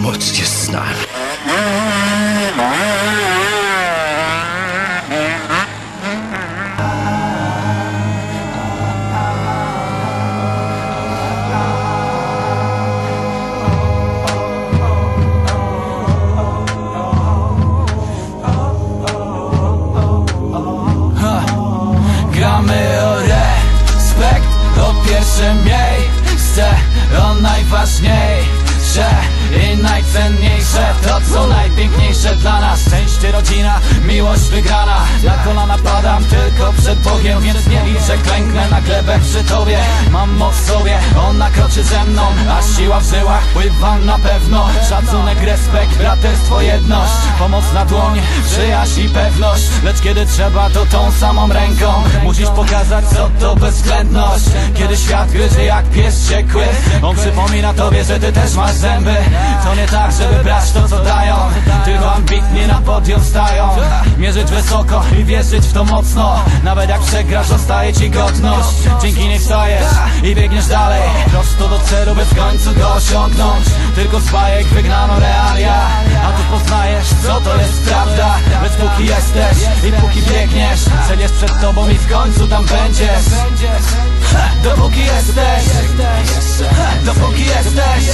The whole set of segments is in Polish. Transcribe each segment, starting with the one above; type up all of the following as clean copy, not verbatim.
moc cię znam. Gramy o respekt, o pierwsze miejsce, o najważniejsze i najcenniejsze. To co najpiękniejsze dla nas, szczęście, rodzina, miłość wygrana. Na kolana padam tylko przed Bogiem, więc nie liczę, klęknę na glebę przy Tobie. Mam moc w sobie, ona kroczy ze mną, a siła w żyłach pływa na pewno. Szacunek, respekt, braterstwo, jedność, pomoc na dłoń, przyjaźń i pewność. Lecz kiedy trzeba, to tą samą ręką musisz pokazać, co to bezwzględność. Kiedy świat gryzie jak pies wściekły, on przypomina Tobie, że Ty też masz zęby. To nie tak, żeby brać to, co dają, tylko ambitnie na podium stają. Mierzyć wysoko i wierzyć w to mocno. Nawet jak przegrasz, zostaje Ci godność. Dzięki niej wstajesz i biegniesz dalej, prosto do celu, by w końcu go osiągnąć. Tylko z bajek wygnano realia, a tu poznajesz, co to jest prawda. Lecz póki jesteś i póki biegniesz, cel jest przed Tobą i w końcu tam będziesz. Dopóki jesteś, dopóki jesteś,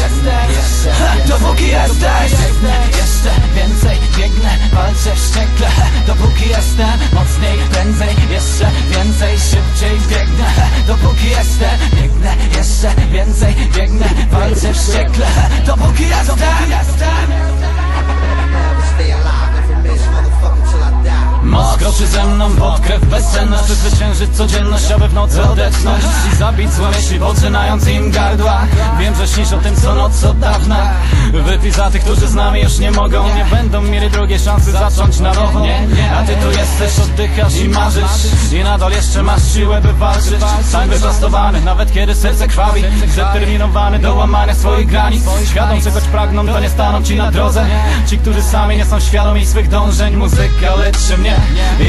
dopóki jesteś, jeszcze więcej biegnę, walczę wściekle. Dopóki jestem, mocniej, prędzej, jeszcze więcej, szybciej biegnę. Dopóki jestem, biegnę, jeszcze więcej biegnę, walczę wściekle. Dopóki jestem. Moc kroczy ze mną pod krew, bezcenność, przezwyciężyć codzienność, aby w nocy odetchnąć i zabić złe myśli, podrzynając im gardła. Wiem, że śnisz o tym co noc od dawna. Wypij za tych, którzy z nami już nie mogą, nie będą mieli drugiej szansy zacząć na nowo. A Ty tu jesteś, oddychasz i marzysz, i nadal jeszcze masz siłę, by walczyć. Sam wyprostowany, nawet kiedy serce krwawi, zdeterminowany do łamania swoich granic. Świadom czegoś pragną, to nie staną Ci na drodze. Ci, którzy sami nie są świadomi swych dążeń. Muzyka leczy mnie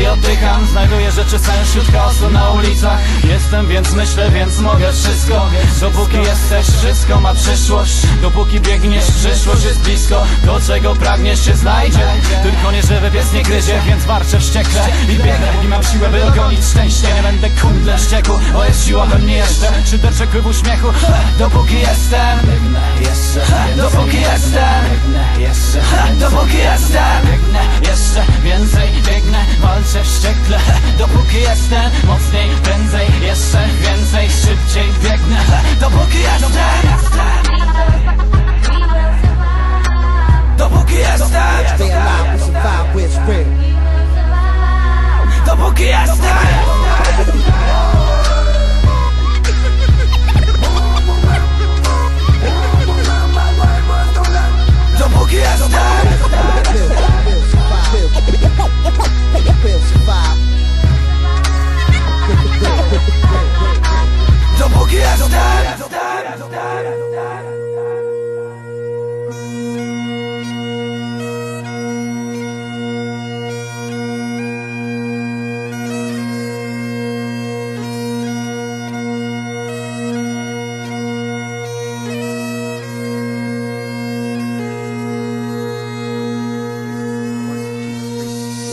i oddycham, znajduję rzeczy sens wśród chaosu na ulicach. Jestem, więc myślę, więc mogę wszystko. Dopóki jesteś, wszystko ma przyszłość. Dopóki biegniesz, przyszłość jest blisko. To czego pragniesz się znajdzie, tylko nieżywy pies nie gryzie, więc warczę wściekle i biegnę, póki mam siłę, by ogonić szczęście. Nie będę kundlem ścieku, o jest siła we mnie jeszcze. Szyderczek w uśmiechu, dopóki jestem, dopóki jestem, dopóki jestem, jeszcze więcej biegnę, walczę wściekle. Dopóki jestem, mocniej, prędzej, jeszcze więcej, szybciej biegnę. Dopóki jestem, dopóki jestem, dopóki jestem. Dopóki jestem. Dopóki jestem.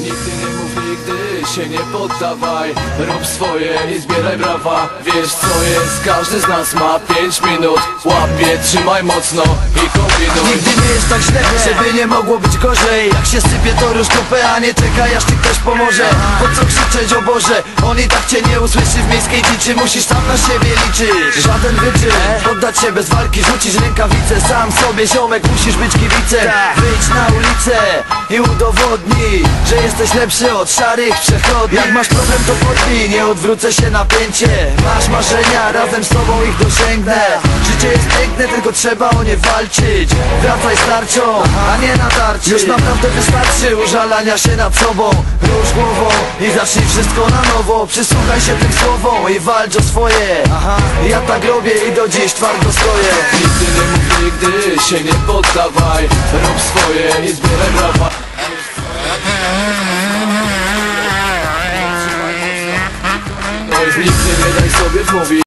Nigdy nie mów nigdy, się nie poddawaj. Rób swoje i zbieraj brawa. Wiesz co jest, każdy z nas ma 5 minut. Łapie, trzymaj mocno i kombinuj. Nigdy nie jest tak źle, żeby nie mogło być gorzej. Jak się sypie to róż dupę, a nie czekaj aż Ci ktoś pomoże. Po co krzyczeć o Boże, on i tak Cię nie usłyszy. W miejskiej dziczy musisz sam na siebie liczyć. Żaden wyczyn, poddać się bez walki, rzucić rękawice. Sam sobie ziomek, musisz być kibicem. Wyjdź na ulicę i udowodnij, że jesteś lepszy od szarych przechodni. Jak masz problem to podbij, nie odwrócę się na pięcie. Masz marzenia, razem z tobą ich dosięgnę. Życie jest piękne, tylko trzeba o nie walczyć. Wracaj starczą, a nie na tarczy. Już naprawdę wystarczy użalania się nad sobą. Rusz głową i zacznij wszystko na nowo. Przysłuchaj się tym słowom i walcz o swoje. Ja tak robię i do dziś twardo stoję. Nigdy nie mów nigdy, się nie poddawaj. Rób swoje i zbieraj brawa. Nigdy nie daj sobie wmówić.